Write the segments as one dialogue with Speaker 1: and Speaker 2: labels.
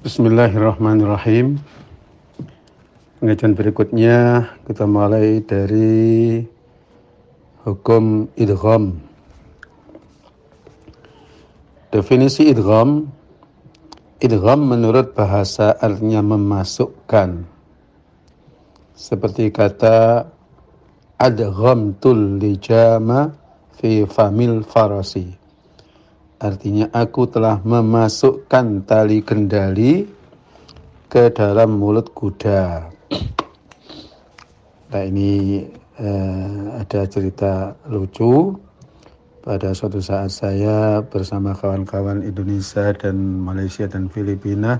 Speaker 1: Bismillahirrahmanirrahim. Pengajian berikutnya kita mulai dari hukum idgham. Definisi idgham. Idgham menurut bahasa artinya memasukkan. Seperti kata adghamtul lijama fi famil farasi. Artinya aku telah memasukkan tali kendali ke dalam mulut kuda. Nah ini ada cerita lucu. Pada suatu saat saya bersama kawan-kawan Indonesia dan Malaysia dan Filipina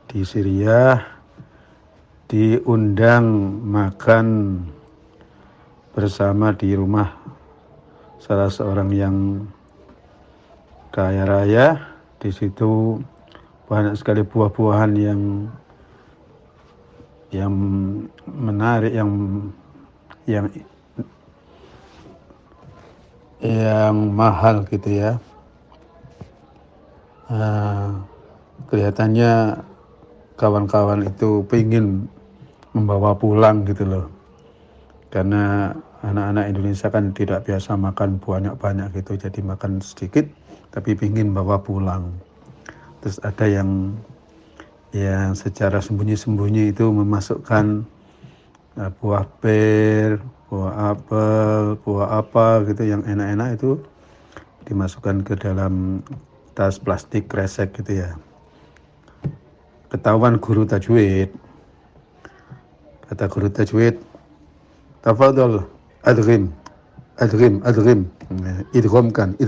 Speaker 1: di Syria diundang makan bersama di rumah salah seorang yang kaya raya. Di situ banyak sekali buah-buahan yang menarik, yang mahal gitu ya. Kelihatannya kawan-kawan itu pengen membawa pulang gitu loh, karena anak-anak Indonesia kan tidak biasa makan banyak-banyak gitu, jadi makan sedikit tapi pengen bawa pulang. Terus ada yang secara sembunyi-sembunyi itu memasukkan buah pir, buah apel, buah apa gitu yang enak-enak itu dimasukkan ke dalam tas plastik kresek gitu ya. Ketahuan guru tajwid. Kata guru tajwid, tafadhol adghim. Idghamkan.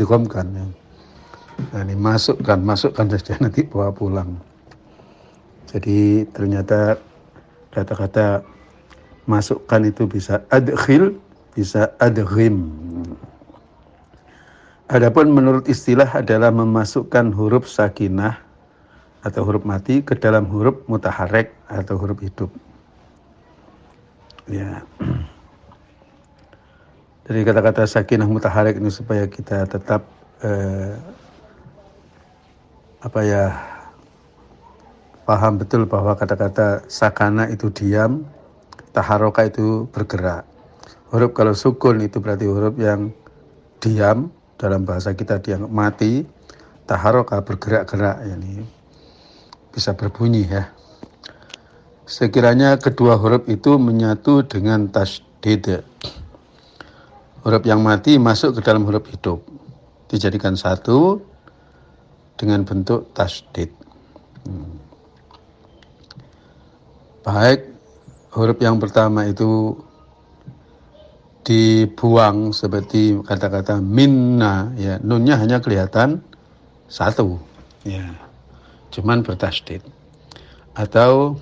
Speaker 1: Nah, ini masukkan saja, nanti bawa pulang. Jadi ternyata kata-kata masukkan itu bisa adkhil, bisa adghim. Adapun menurut istilah adalah memasukkan huruf sakinah atau huruf mati ke dalam huruf mutaharrik atau huruf hidup. Ya. Dari kata-kata sakinah mutaharrik ini supaya kita tetap paham betul bahwa kata-kata sakana itu diam, taharoka itu bergerak. Huruf kalau sukun itu berarti huruf yang diam, dalam bahasa kita dianggap mati. Taharoka bergerak-gerak, yani bisa berbunyi ya. Sekiranya kedua huruf itu menyatu dengan tasdid, huruf yang mati masuk ke dalam huruf hidup, dijadikan satu dengan bentuk tasdid. Baik huruf yang pertama itu dibuang seperti kata-kata minna, ya, nunnya hanya kelihatan satu, ya, cuman bertasdid. Atau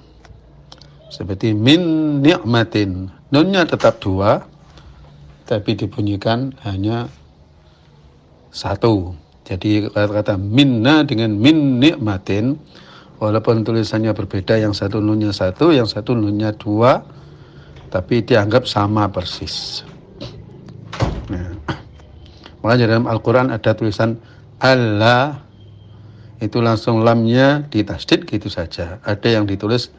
Speaker 1: seperti min ni'matin, nunnya tetap dua, tapi dibunyikan hanya satu. Jadi kata-kata minna dengan min ni'matin, walaupun tulisannya berbeda, yang satu nunnya satu, yang satu nunnya dua, tapi dianggap sama persis. Nah, makanya dalam Al-Quran ada tulisan Allah, itu langsung lamnya ditasdid gitu saja. Ada yang ditulis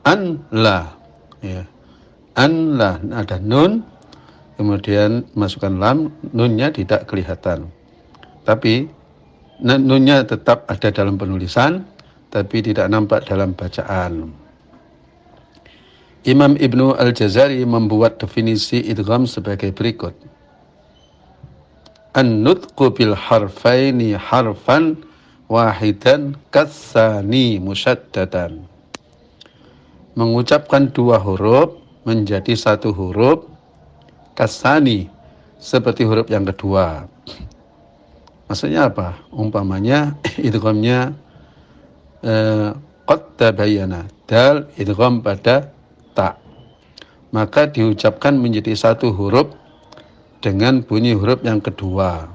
Speaker 1: anla, ya, anla, ada nun, kemudian masukkan lam, nunnya tidak kelihatan. Tapi nunnya tetap ada dalam penulisan, tapi tidak nampak dalam bacaan. Imam Ibnu Al-Jazari membuat definisi idgham sebagai berikut. An-nutqu bil harfaini harfan wahidan katsani musyaddadan. Mengucapkan dua huruf menjadi satu huruf, kasani, seperti huruf yang kedua. Maksudnya apa? Umpamanya idghamnya qad tabayyana, dal idgham pada ta, maka diucapkan menjadi satu huruf dengan bunyi huruf yang kedua,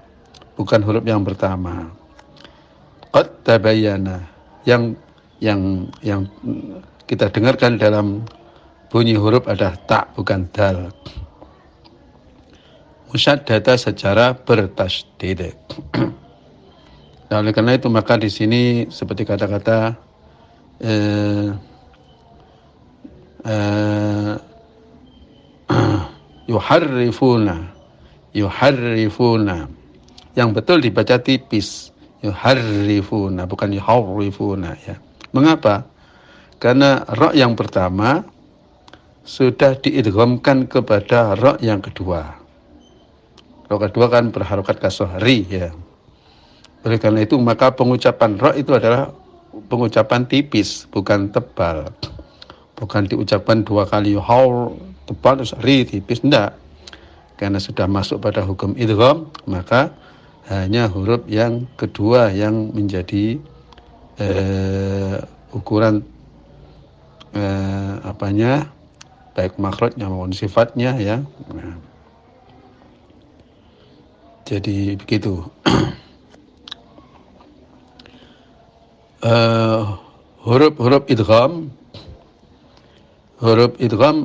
Speaker 1: bukan huruf yang pertama. Qad tabayyana, yang kita dengarkan dalam bunyi huruf adalah ta, bukan dal. Musyaddada secara bertasdid. Nah, oleh karena itu maka di sini seperti kata-kata eh, eh, yuharrifuna. Yang betul dibaca tipis, yuharrifuna, bukan yuharrifuna ya. Mengapa? Karena ra yang pertama sudah diidghamkan kepada ra yang kedua. Ra kedua kan berharokat kasroh ri ya. Oleh karena itu maka pengucapan ra itu adalah pengucapan tipis, bukan tebal. Bukan diucapkan dua kali haul tebal terus ri tipis, enggak. Karena sudah masuk pada hukum idgham, maka hanya huruf yang kedua yang menjadi ukuran baik makhrajnya maupun sifatnya ya. Nah, jadi begitu. Huruf idgham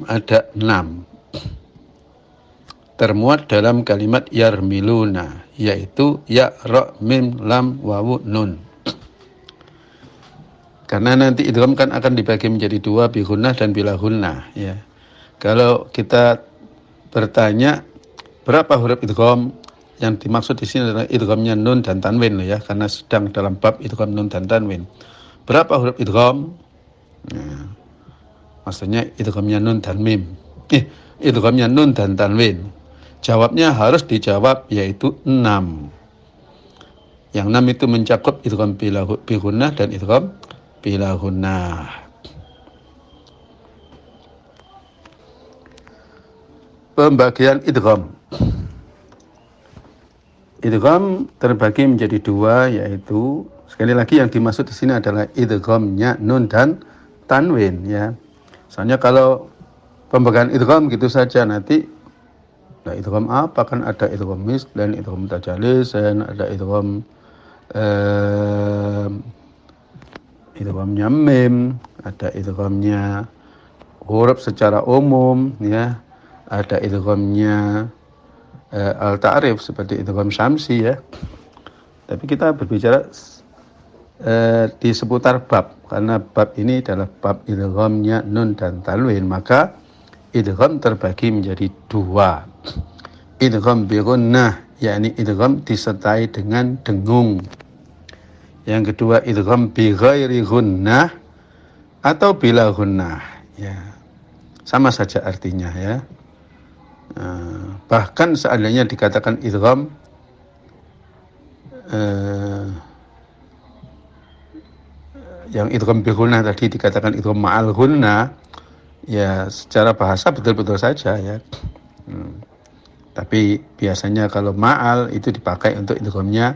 Speaker 1: ada 6 termuat dalam kalimat yarmiluna, yaitu ya, ra, mim, lam, wawu, nun. Karena nanti idgham kan akan dibagi menjadi 2, bi gunnah dan bila gunnah ya. Kalau kita bertanya berapa huruf idgham, yang dimaksud di sini adalah idghamnya nun dan tanwin ya, karena sedang dalam bab idgham nun dan tanwin. Berapa huruf idgham? Nah, maksudnya idghamnya nun dan mim. Idghamnya nun dan tanwin. Jawabnya harus dijawab, yaitu 6. Yang 6 itu mencakup idgham bi gunnah dan idgham bila gunnah. Pembagian idgham. Idgham terbagi menjadi 2, yaitu sekali lagi yang dimaksud di sini adalah idghamnya nun dan tanwin ya. Soalnya kalau pembagian idgham gitu saja nanti idgham apa, kan ada idgham mislan, idgham mutajalisan, ada idghamnya mim, ada idghamnya huruf secara umum ya, ada idghamnya al-ta'rif seperti idgham syamsi ya. Tapi kita berbicara di seputar bab, karena bab ini adalah bab idghamnya nun dan tanwin, maka idgham terbagi menjadi 2. Idgham bi gunnah, yakni idgham disertai dengan dengung. Yang kedua idgham bi ghairi gunnah atau bila gunnah ya. Sama saja artinya ya. Bahkan seandainya dikatakan idgham yang idgham bi gunnah tadi dikatakan idgham ma'al gunnah, ya secara bahasa betul-betul saja ya. Tapi biasanya kalau ma'al itu dipakai untuk idghamnya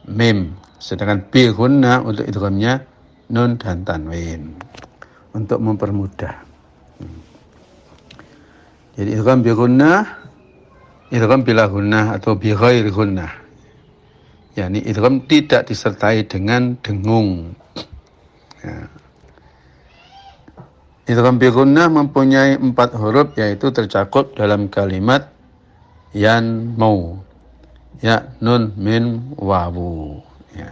Speaker 1: mim, sedangkan bi gunnah untuk idghamnya nun dan tanwin, untuk mempermudah. Jadi idgham bi gunnah, idgham bila gunnah atau bi ghairi gunnah, yakni idgham tidak disertai dengan dengung ya. Idgham bi gunnah mempunyai 4 huruf, yaitu tercakup dalam kalimat yan mau ya, nun, min, wawu ya.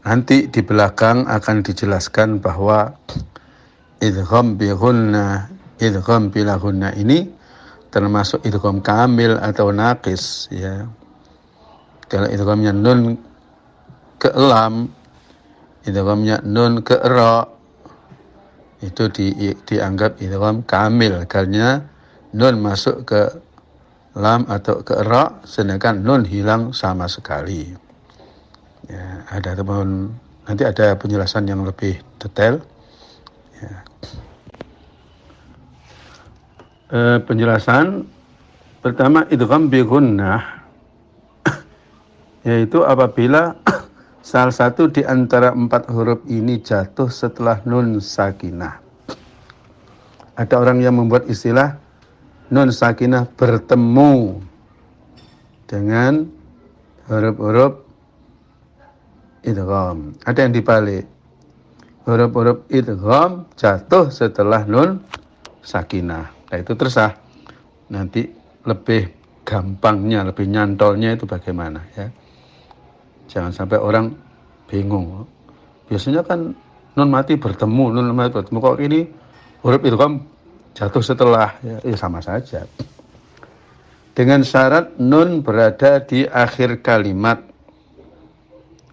Speaker 1: Nanti di belakang akan dijelaskan bahwa idgham bi gunnah, idgham bila gunnah ini termasuk idgham kamil atau naqis ya. Kalau idghamnya nun ke lam, idghamnya nun ke ra, itu dianggap idgham kamil karena nun masuk ke lam atau ke ra, sedangkan nun hilang sama sekali ya. Nanti ada penjelasan yang lebih detail ya. Penjelasan pertama, idgham bi gunnah yaitu apabila salah satu di antara 4 huruf ini jatuh setelah nun sakinah. Ada orang yang membuat istilah nun sakinah bertemu dengan huruf-huruf idgham. Ada yang dibalik. Huruf-huruf idgham jatuh setelah nun sakinah. Nah, itu tersah. Nanti lebih gampangnya, lebih nyantolnya itu bagaimana ya. Jangan sampai orang bingung. Biasanya kan nun mati bertemu, kok ini huruf idgham jatuh setelah, ya sama saja. Dengan syarat nun berada di akhir kalimat.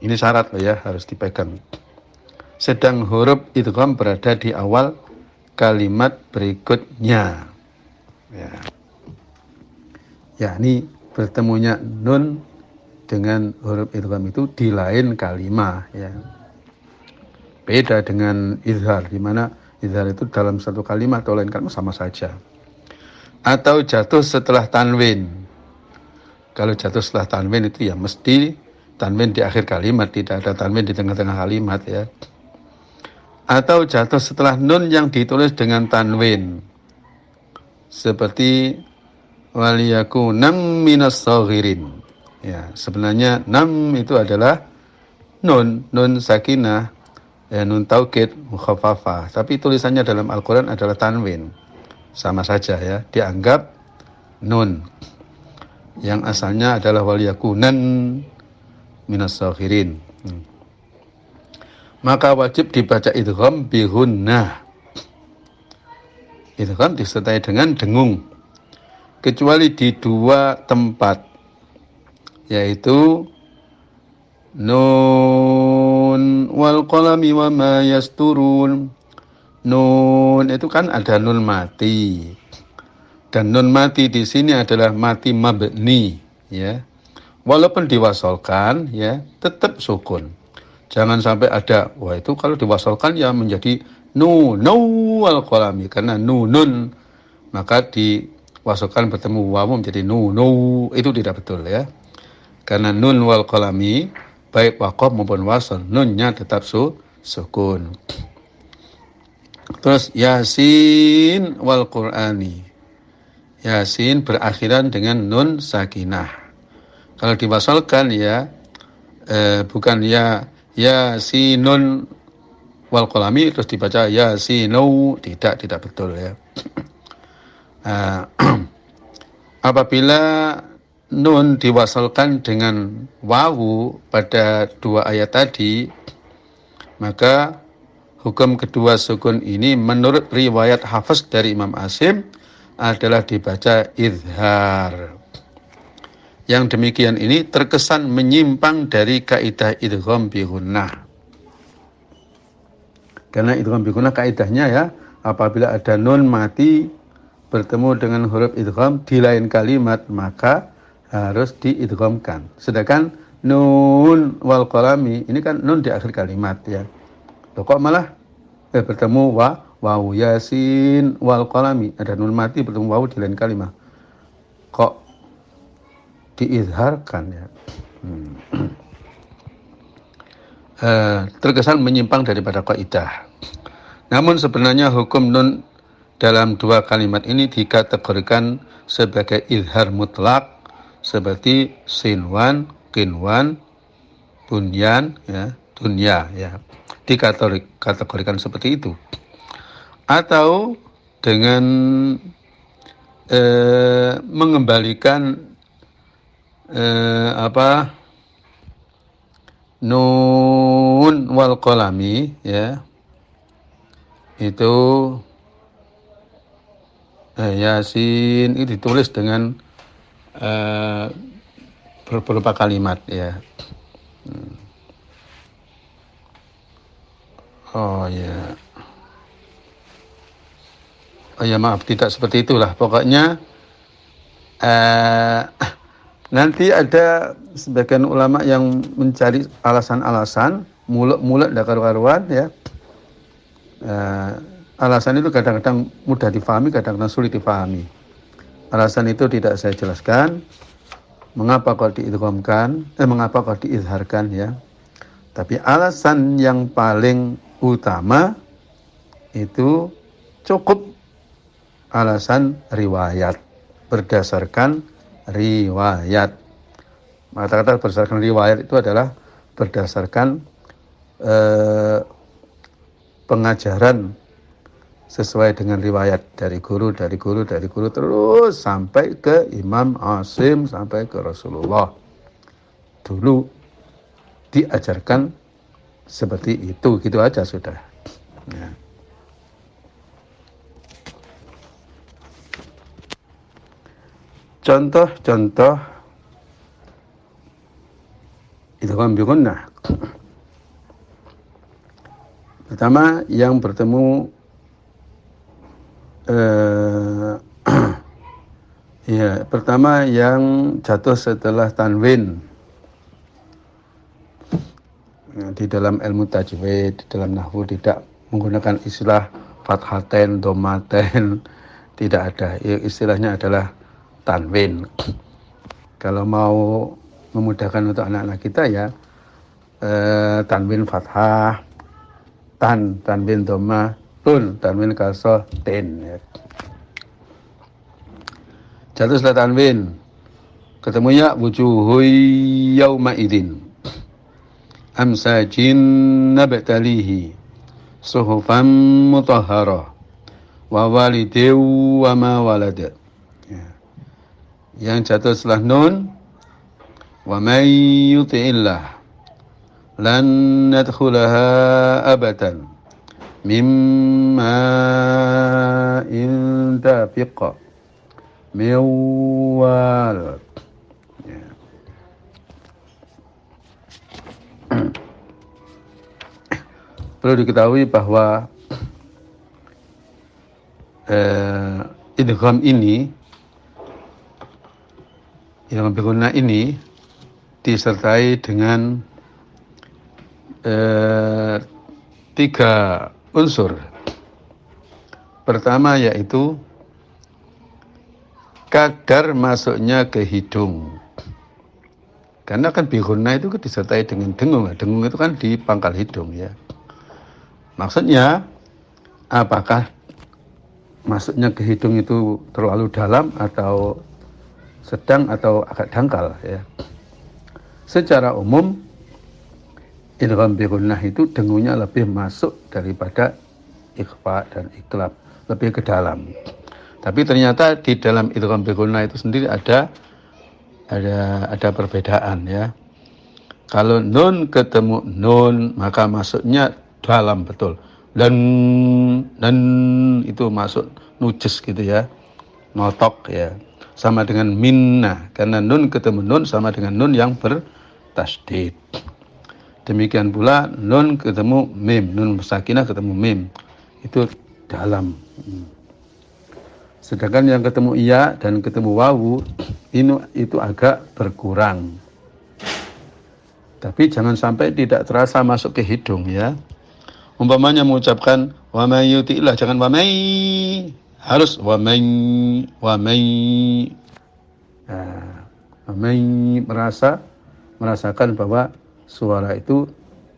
Speaker 1: Ini syarat loh ya, harus dipegang. Sedang huruf idgham berada di awal kalimat berikutnya. Ya, ini bertemunya nun dengan huruf idgham itu di lain kalimat ya. Beda dengan izhar, di mana izhar itu dalam satu kalimat atau lain kalimat sama saja. Atau jatuh setelah tanwin. Kalau jatuh setelah tanwin itu ya mesti tanwin di akhir kalimat, tidak ada tanwin di tengah-tengah kalimat ya. Atau jatuh setelah nun yang ditulis dengan tanwin. Seperti waliyakunam minas shaghirin. Ya, sebenarnya nam itu adalah nun sakinah, ya, nun taukid mukhaffafah, tapi tulisannya dalam Al-Qur'an adalah tanwin. Sama saja ya, dianggap nun. Yang asalnya adalah waliyakunan minas shaghirin. Maka wajib dibaca idgham bi gunnah. Idgham disertai dengan dengung. Kecuali di dua tempat, yaitu nun wal qalami wa ma yasturun. Nun itu kan ada nun mati. Dan nun mati di sini adalah mati mabni ya. Walaupun diwasolkan ya, tetap sukun. Jangan sampai ada, wah itu kalau diwasolkan ya menjadi nun wal qalami, karena nunun maka diwasolkan bertemu wawu menjadi nu, itu tidak betul ya. Karena nun wal qalami baik waqaf maupun wasl, nunnya tetap sukun. Terus yasin wal qur'ani. Yasin berakhiran dengan nun sakinah. Kalau diwasolkan ya bukan yasinun wal qalami terus dibaca yasinu, tidak betul ya. Apabila nun diwasalkan dengan wawu pada dua ayat tadi, maka hukum kedua sukun ini menurut riwayat Hafs dari Imam Asim adalah dibaca izhar. Yang demikian ini terkesan menyimpang dari kaidah idgham bi gunnah. Karena idgham bi gunnah kaidahnya ya, apabila ada nun mati bertemu dengan huruf idgham di lain kalimat, maka harus diidghamkan. Sedangkan nun wal qalami ini kan nun di akhir kalimat ya. Loh, kok malah bertemu wawu yasin wal qalami, ada nun mati bertemu wawu di lain kalimat. Kok diizharkan ya. Terkesan menyimpang daripada kaidah. Namun sebenarnya hukum nun dalam dua kalimat ini dikategorikan sebagai izhar mutlak, seperti sinwan, kinwan, bunyan, ya, dunya, ya, dikategorikan seperti itu. Atau dengan mengembalikan nun wal qalami, ya, itu yasin itu ditulis dengan beberapa kalimat ya. Oh ya maaf, tidak seperti itulah pokoknya. Nanti ada sebagian ulama yang mencari alasan-alasan mulek-mulek ndak karu-karuan ya. Alasan itu kadang-kadang mudah difahami, kadang-kadang sulit difahami. Alasan itu tidak saya jelaskan. Mengapa kok diidghamkan? Mengapa kok diizharkan ya? Tapi alasan yang paling utama itu cukup alasan riwayat, berdasarkan riwayat. Kata-kata berdasarkan riwayat itu adalah berdasarkan pengajaran sesuai dengan riwayat dari guru terus sampai ke Imam Asim, sampai ke Rasulullah. Dulu diajarkan seperti itu, gitu aja sudah. Ya. Contoh-contoh idgham bi gunnah. Pertama yang bertemu ya, pertama yang jatuh setelah tanwin. Di dalam ilmu tajwid, di dalam nahwu tidak menggunakan istilah fathaten, domaten, tidak ada. Istilahnya adalah tanwin. Kalau mau memudahkan untuk anak-anak kita ya, tanwin fathah, tanwin doma, tanwin kasroh, ten. Ya. Jatuh setelah tanwin, ketemu ya wujuhu yauma idzin amsajin nabtalihi suhufan mutahharah wa walidew wa ma walada. Ya. Yang jatuh setelah nun, wa may yuti'illah lan nadkhulaha abadan mimma indafiqa mewal. Ya. Perlu diketahui bahwa idgham ini, idgham bi gunnah ini disertai dengan 3 unsur. Pertama yaitu kadar masuknya ke hidung. Karena kan bi gunnah itu disertai dengan dengung. Dengung itu kan di pangkal hidung ya. Maksudnya apakah masuknya ke hidung itu terlalu dalam atau sedang atau agak dangkal ya. Secara umum idgham bi gunnah itu dengungnya lebih masuk daripada ikhfa dan iqlab, lebih ke dalam. Tapi ternyata di dalam idgham bi gunnah itu sendiri ada perbedaan ya. Kalau nun ketemu nun maka masuknya dalam betul. Dan itu masuk nujes gitu ya. Notok ya. Sama dengan minna, karena nun ketemu nun sama dengan nun yang bertasdid. Demikian pula nun ketemu mim, nun sakinah ketemu mim. Itu dalam. Sedangkan yang ketemu iya dan ketemu wawu itu agak berkurang. Tapi jangan sampai tidak terasa masuk ke hidung ya. Umpamanya mengucapkan wa may yuti'illah, jangan wa may, harus wa may. Nah, wa may merasakan bahwa suara itu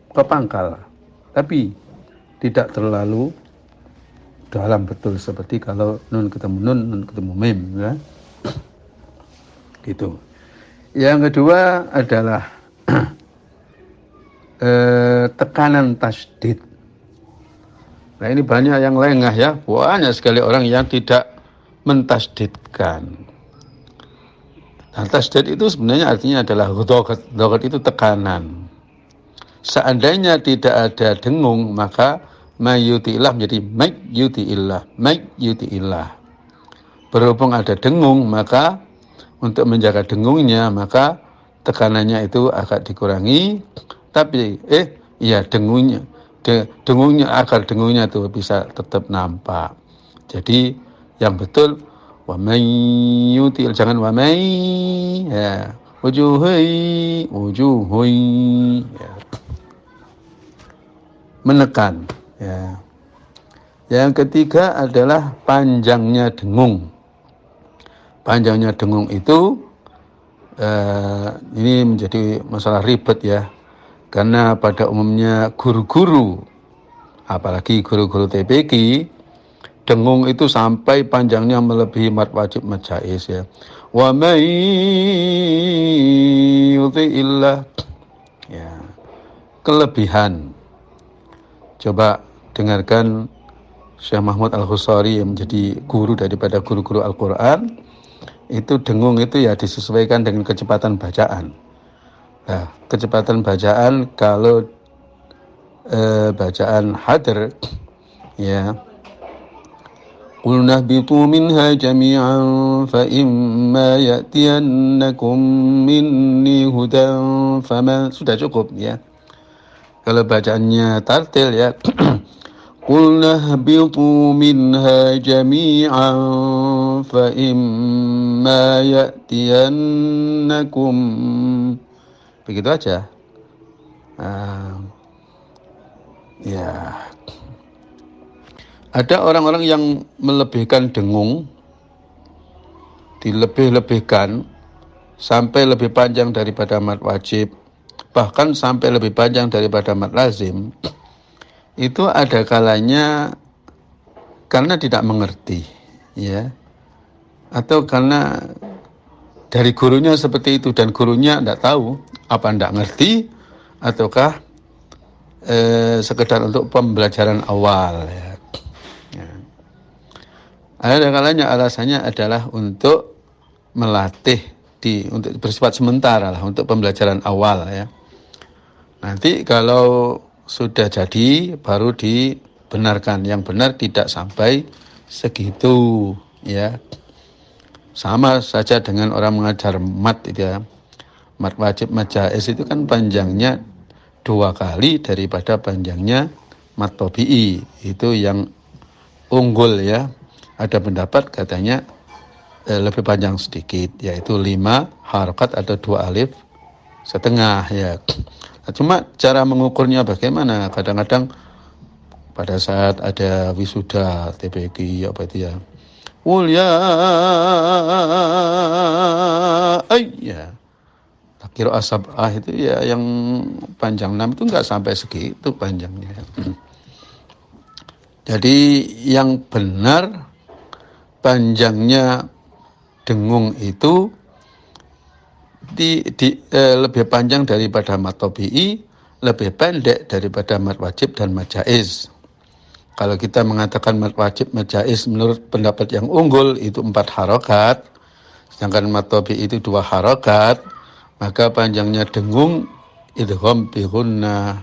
Speaker 1: ke pangkal. Tapi tidak terlalu dalam betul seperti kalau nun ketemu nun ketemu mim ya. Gitu. Yang kedua adalah tekanan tasdid. Nah ini banyak yang lengah ya, banyak sekali orang yang tidak mentasdidkan. Nah tasdid itu sebenarnya artinya adalah dhagat itu tekanan. Seandainya tidak ada dengung maka mayyuti'illah menjadi mayyuti'illah. Berhubung ada dengung maka untuk menjaga dengungnya maka tekanannya itu agak dikurangi. Tapi dengungnya agar dengungnya itu bisa tetap nampak. Jadi yang betul wa may yutil, jangan wa may ya. Wujuhi ya. Menekan ya. Yang ketiga adalah panjangnya dengung. Panjangnya dengung itu ini menjadi masalah ribet ya. Karena pada umumnya guru-guru, apalagi guru-guru TPQ, dengung itu sampai panjangnya melebihi mad wajib mad jaiz ya. Wa may yuti'illah ya. Kelebihan. Coba dengarkan Syekh Mahmud Al-Husari yang menjadi guru daripada guru-guru Al-Quran. Itu dengung itu ya disesuaikan dengan kecepatan bacaan. Nah, kecepatan bacaan kalau bacaan hadir ya, qulna ihbitu minha jami'an fa imma ya'tiyannakum minni hudan faman, sudah cukup ya. Kalau bacaannya tartil ya, qulna ihbitu minha jami'an fa imma ya'tiyannakum, begitu aja. Ya, ada orang-orang yang melebihkan dengung, dilebih-lebihkan sampai lebih panjang daripada mad wajib, bahkan sampai lebih panjang daripada mad lazim. Itu ada kalanya karena tidak mengerti, ya, atau karena dari gurunya seperti itu dan gurunya tidak tahu apa tidak ngerti ataukah sekedar untuk pembelajaran awal ya. Ada kalanya alasannya adalah untuk melatih untuk bersifat sementara lah, untuk pembelajaran awal ya. Nanti kalau sudah jadi baru dibenarkan. Yang benar tidak sampai segitu ya. Sama saja dengan orang mengajar mat itu ya. Mat wajib, mat jaiz itu kan panjangnya 2 kali daripada panjangnya mat tabi'i. Itu yang unggul ya. Ada pendapat katanya lebih panjang sedikit, yaitu 5 harokat atau 2 alif setengah ya. Nah, cuma cara mengukurnya bagaimana? Kadang-kadang pada saat ada wisuda TPQ apa itu ya, ya ya takir asabah itu ya, yang panjang 6 itu enggak sampai segitu panjangnya. Jadi yang benar panjangnya dengung itu lebih panjang daripada mat tabi'i, lebih pendek daripada mat wajib dan mat jaiz. Kalau kita mengatakan mat wajib, mat jaiz menurut pendapat yang unggul itu 4 harokat, sedangkan mat tabi'i itu 2 harokat, maka panjangnya dengung idgham bi gunnah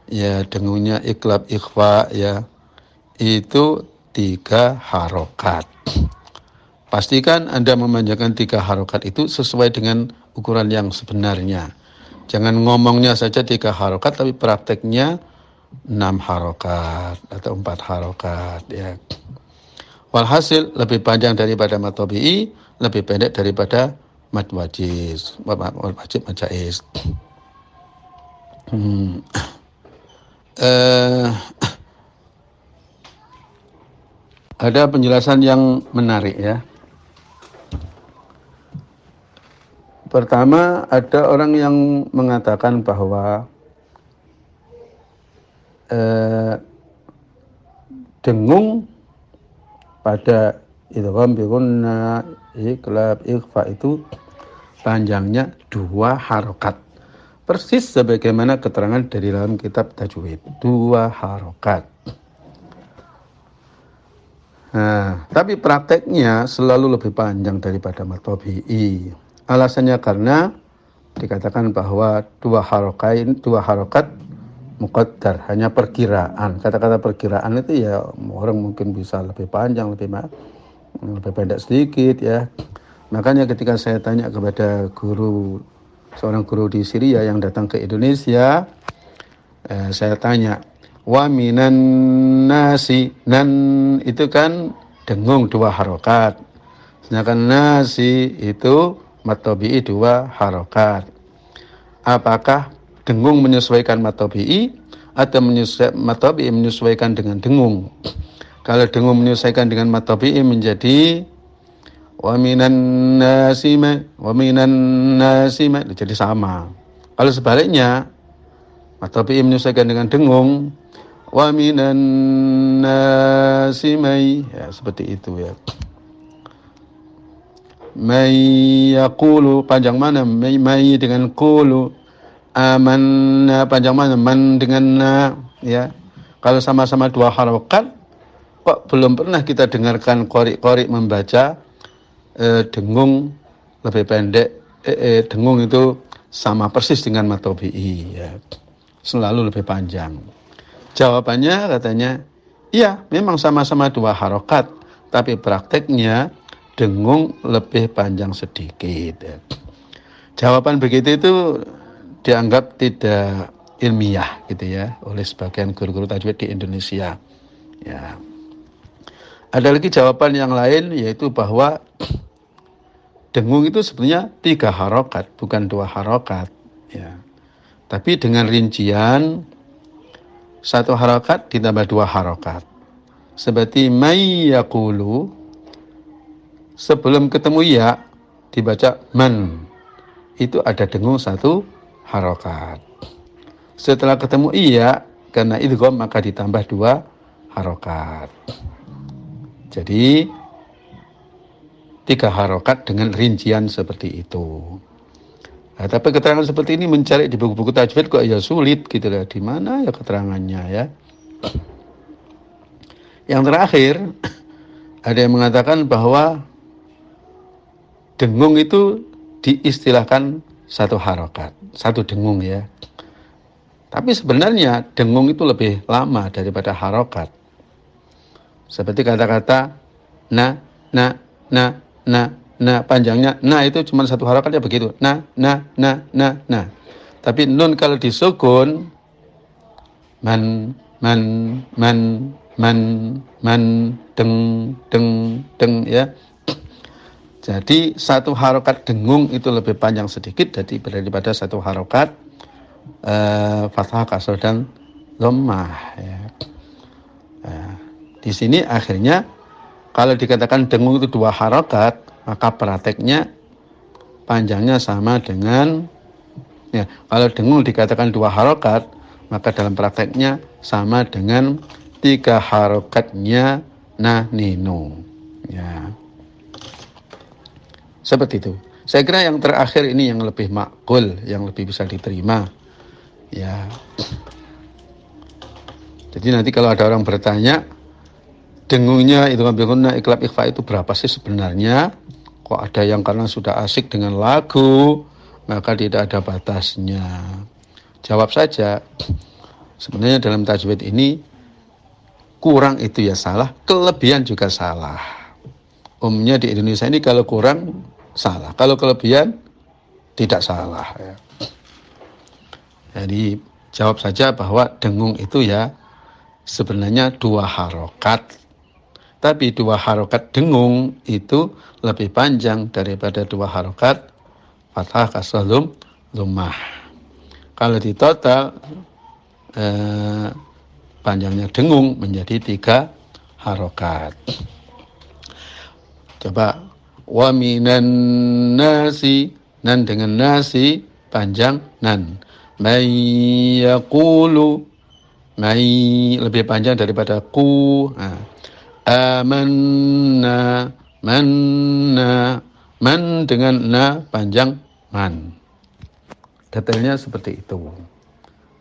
Speaker 1: ya, dengungnya iklab ikhfa ya, itu 3 harokat. Pastikan Anda memanjangkan 3 harokat itu sesuai dengan ukuran yang sebenarnya. Jangan ngomongnya saja 3 harokat, tapi prakteknya 6 harokat atau 4 harokat ya. Walhasil lebih panjang daripada mat tabi'i, lebih pendek daripada mad wajib, mad jaiz. Ada penjelasan yang menarik ya. Pertama, ada orang yang mengatakan bahwa dengung pada idgham bi gunnah, iklab, ikhfa itu panjangnya 2 harokat. Persis sebagaimana keterangan dari dalam kitab tajwid, 2 harokat. Nah, tapi prakteknya selalu lebih panjang daripada mat tabi'i. Alasannya karena dikatakan bahwa 2 harokat muqaddar, hanya perkiraan. Kata-kata perkiraan itu ya orang mungkin bisa lebih panjang, lebih pendek sedikit ya. Makanya ketika saya tanya kepada seorang guru di Syria yang datang ke Indonesia, saya tanya, wa minan nasi, nan itu kan dengung 2 harokat, sedangkan nasi itu mat tabi'i 2 harokat. Apakah dengung menyesuaikan mat tabi'i atau mat tabi'i menyesuaikan dengan dengung? Kalau dengung menyesuaikan dengan mat tabi'i menjadi wa minan nasima jadi sama. Kalau sebaliknya mat tabi'i menyesuaikan dengan dengung, wa minan nasimai ya, seperti itu ya. May yaqulu panjang mana? May dengan qulu. Amanna panjang mana? Man dengan na ya. Kalau sama-sama 2 harokat, kok belum pernah kita dengarkan qori membaca dengung lebih pendek, dengung itu sama persis dengan mad tabi'i ya. Selalu lebih panjang. Jawabannya katanya, iya memang sama-sama dua harokat, tapi prakteknya dengung lebih panjang sedikit ya. Jawaban begitu itu dianggap tidak ilmiah gitu ya oleh sebagian guru-guru tajwid di Indonesia. Ya. Ada lagi jawaban yang lain yaitu bahwa dengung itu sebenarnya 3 harokat bukan 2 harokat. Ya. Tapi dengan rincian 1 harokat ditambah 2 harokat. Seperti may yaqulu, sebelum ketemu ya dibaca man. Itu ada dengung 1 harokat. Setelah ketemu iya, karena idgham maka ditambah 2 harokat. Jadi 3 harokat dengan rincian seperti itu. Nah, tapi keterangan seperti ini mencari di buku-buku tajwid kok ya sulit gitu lah. Di mana ya keterangannya ya? Yang terakhir ada yang mengatakan bahwa dengung itu diistilahkan 1 harokat, 1 dengung ya. Tapi sebenarnya dengung itu lebih lama daripada harokat. Seperti kata-kata na, panjangnya na itu cuma 1 harokat ya begitu. Na. Tapi nun kalau disukun man, deng ya. Jadi 1 harokat dengung itu lebih panjang sedikit daripada 1 harokat fathah, kasrah dan dhammah ya. Nah, di sini akhirnya kalau dikatakan dengung itu 2 harokat, maka prakteknya panjangnya sama dengan ya, kalau dengung dikatakan 2 harokat, maka dalam prakteknya sama dengan 3 harokatnya na nino ya. Seperti itu. Saya kira yang terakhir ini yang lebih makul, yang lebih bisa diterima ya. Jadi nanti kalau ada orang bertanya dengungnya itu ngambil iklab ikhfa itu berapa sih sebenarnya? Kok ada yang karena sudah asik dengan lagu maka tidak ada batasnya. Jawab saja, sebenarnya dalam tajwid ini kurang itu ya salah, kelebihan juga salah. Umumnya di Indonesia ini kalau kurang salah, kalau kelebihan tidak salah ya. Jadi jawab saja bahwa dengung itu ya sebenarnya 2 harokat. Tapi 2 harokat dengung itu lebih panjang daripada 2 harokat fathah, kasrah, dhammah. Kalau di total panjangnya dengung menjadi 3 harokat. Coba wa minan nasi, nan dengan nasi panjang nan. May yaqulu, may lebih panjang daripada ku. Nah, amanna, man dengan na panjang man. Detailnya seperti itu.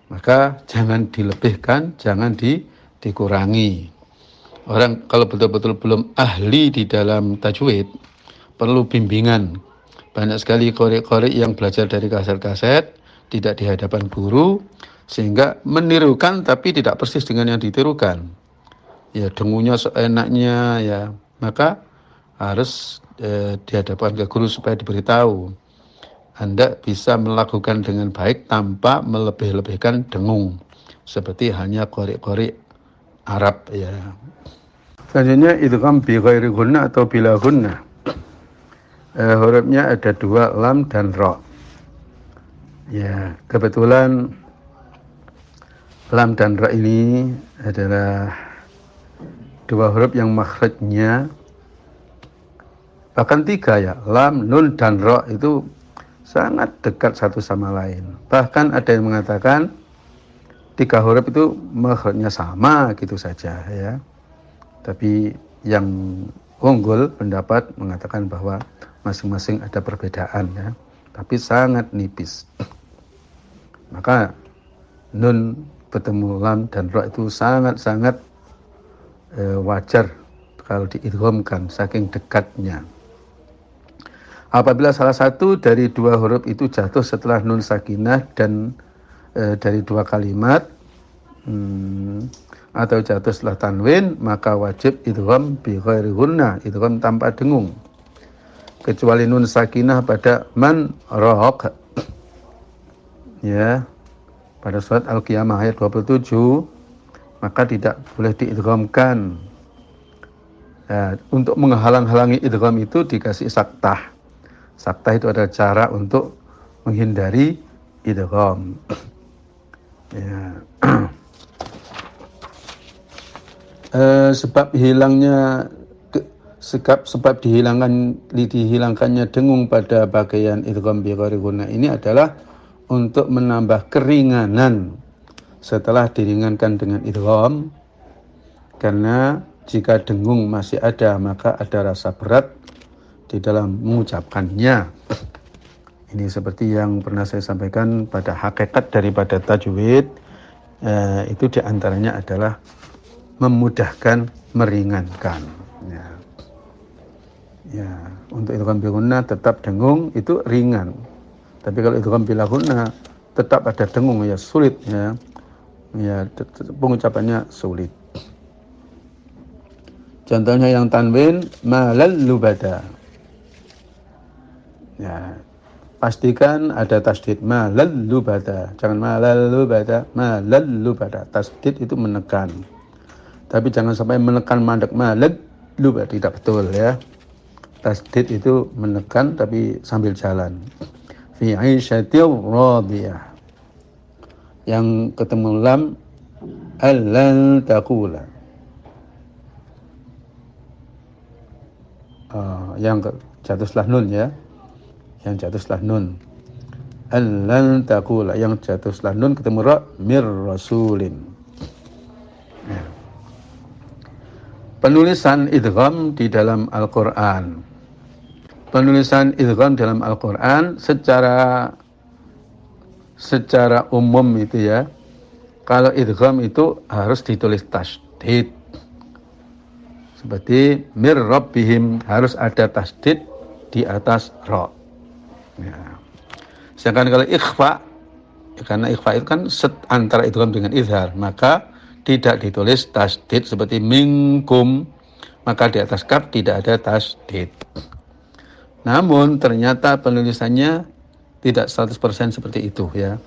Speaker 1: Maka jangan dilebihkan, jangan dikurangi. Orang kalau betul-betul belum ahli di dalam tajwid, perlu bimbingan. Banyak sekali korek-korek yang belajar dari kaset-kaset, tidak di hadapan guru, sehingga menirukan tapi tidak persis dengan yang ditirukan. Ya dengunya seenaknya ya, maka harus di hadapan ke guru supaya diberitahu. Anda bisa melakukan dengan baik tanpa melebih-lebihkan dengung, seperti hanya korek-korek Arab ya. Selanjutnya idgham bi ghairi gunnah atau bila gunnah. Hurufnya ada 2, lam dan ra. Ya, kebetulan lam dan ra ini adalah 2 huruf yang makhrajnya bahkan 3 ya. Lam, nun dan ra itu sangat dekat satu sama lain. Bahkan ada yang mengatakan 3 huruf itu makhrajnya sama gitu saja ya. Tapi yang unggul pendapat mengatakan bahwa masing-masing ada perbedaan ya, tapi sangat nipis. Maka nun bertemu lam dan ra itu sangat-sangat wajar kalau diidghamkan saking dekatnya. Apabila salah satu dari dua huruf itu jatuh setelah nun sakinah dan dari dua kalimat atau jatuh setelah tanwin, maka wajib idgham bi ghairi gunnah, idgham tanpa dengung. Kecuali nun sakinah pada man raq. Ya. Pada surat Al-Qiyamah ayat 27, maka tidak boleh diidghamkan. Ya, untuk menghalang-halangi idgham itu dikasih saktah. Saktah itu adalah cara untuk menghindari idgham. Ya. Sebab dihilangkannya dengung pada bagian idgham bi ghairi gunnah ini adalah untuk menambah keringanan setelah diringankan dengan idgham, karena jika dengung masih ada maka ada rasa berat di dalam mengucapkannya. Ini seperti yang pernah saya sampaikan, pada hakikat daripada tajwid itu diantaranya adalah memudahkan, meringankan. Ya, untuk idgham bil gunnah tetap dengung itu ringan. Tapi kalau idgham bil gunnah tetap ada dengung, ya sulit ya. Ya, pengucapannya sulit. Contohnya yang tanwin malal lubada. Ya, pastikan ada tasdid malal lubada. Jangan malal lubada, malal lubada. Tasdid itu menekan. Tapi jangan sampai menekan mandek malal lubada, tidak betul ya. Tasdid itu menekan tapi sambil jalan. Fi 'aisyatir radiyah. Yang ketemu lam allan taqula. Yang jatuh setelah nun ya. Yang jatuh setelah nun. Allan taqula, yang jatuh setelah nun ketemu ra mir rasulin. Ya. Penulisan idgham di dalam Al-Qur'an. Penulisan idgham dalam Al-Qur'an secara umum itu ya. Kalau idgham itu harus ditulis tasdid. Seperti mir rabbihim, harus ada tasdid di atas ra. Ya. Sedangkan kalau ikhfa, karena ikhfa itu kan antara idgham dengan izhar, maka tidak ditulis tasdid seperti minkum, maka di atas kaf tidak ada tasdid. Namun ternyata penulisannya tidak 100% seperti itu ya.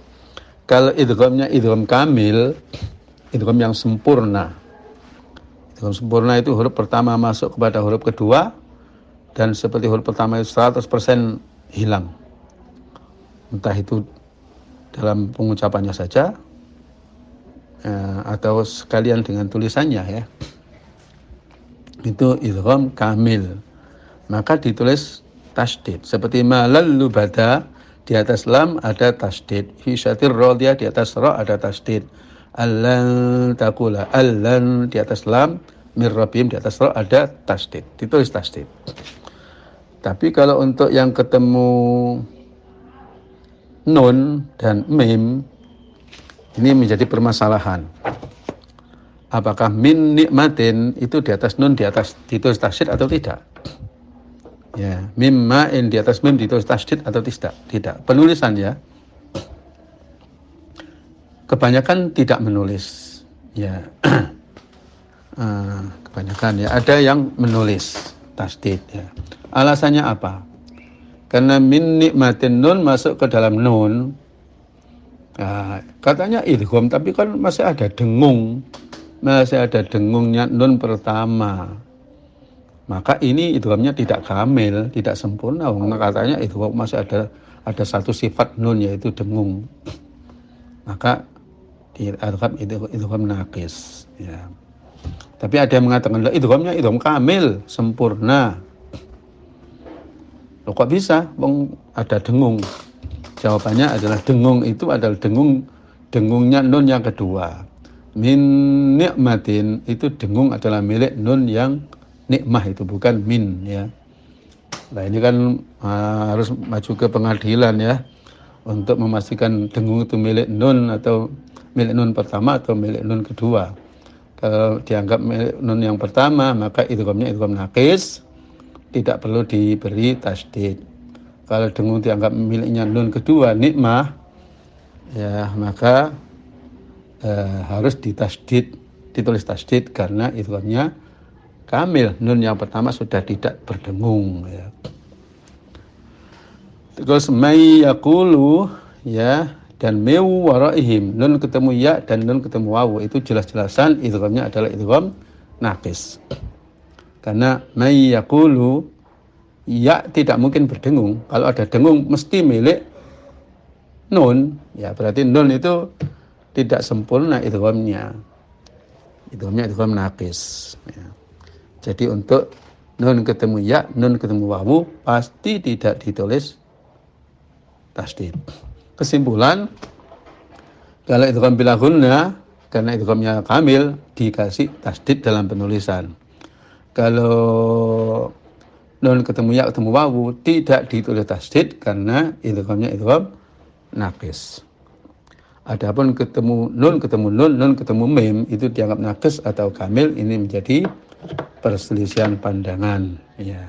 Speaker 1: Kalau idghamnya idgham kamil, idgham yang sempurna. Idgham sempurna itu huruf pertama masuk kepada huruf kedua, dan seperti huruf pertama itu 100% hilang. Entah itu dalam pengucapannya saja atau sekalian dengan tulisannya ya. Itu idgham kamil. Maka ditulis tasdid. Seperti malal lubada, di atas lam ada tasdid. Fi syatir radiyah, di atas ra ada tasdid. Allan taqula, allan di atas lam, mir rabbihim di atas ra ada tasdid. Ditulis tasdid. Tapi kalau untuk yang ketemu nun dan mim, ini menjadi permasalahan. Apakah min nikmatin itu di atas nun, di atas ditulis tasdid atau tidak? Ya, mim ma'in di atas mim ditulis tasdid atau tidak? Tidak. Penulisan ya. Kebanyakan tidak menulis. Ya. Kebanyakan ya. Ada yang menulis tasdid ya. Alasannya apa? Karena min nikmatin nun masuk ke dalam nun. Katanya idgham, tapi kan masih ada dengung. Masih ada dengungnya nun pertama. Maka ini idghamnya tidak kamil, tidak sempurna. Katanya idgham masih ada satu sifat nun, yaitu dengung. Maka idgham naqis ya. Tapi ada yang mengatakan idghamnya idgham kamil, sempurna. Loh, kok bisa? Ada dengung. Jawabannya adalah dengung itu adalah dengungnya nun yang kedua. Min nikmatin itu dengung adalah milik nun yang nikmah, itu bukan min ya. Nah ini kan harus maju ke pengadilan ya untuk memastikan dengung itu milik nun atau milik nun pertama atau milik nun kedua. Kalau dianggap milik nun yang pertama, maka idghamnya idgham naqis, tidak perlu diberi tasdid. kalau dengung dianggap miliknya nun kedua nikmah, ya maka harus ditulis tasdid karena idghamnya kamil. Nun yang pertama sudah tidak berdengung, ya. Terus may yaqulu, ya, dan meu waraihim, nun ketemu ya dan nun ketemu wawu, itu jelas-jelasan idghamnya adalah idgham naqis. Karena may yaqulu, ya tidak mungkin berdengung. Kalau ada dengung mesti milik nun, ya berarti nun itu tidak sempurna idghamnya. Idghamnya idgham naqis, ya. Jadi untuk nun ketemu ya, nun ketemu wawu pasti tidak ditulis tasdid. Kesimpulan, kalau idgham bila gunna, karena idghamnya kamil, dikasih tasdid dalam penulisan. Kalau nun ketemu ya ketemu wawu tidak ditulis tasdid karena idghamnya idgham naqis. Adapun ketemu nun, nun ketemu mim, itu dianggap naqis atau kamil, ini menjadi perselisihan pandangan, ya.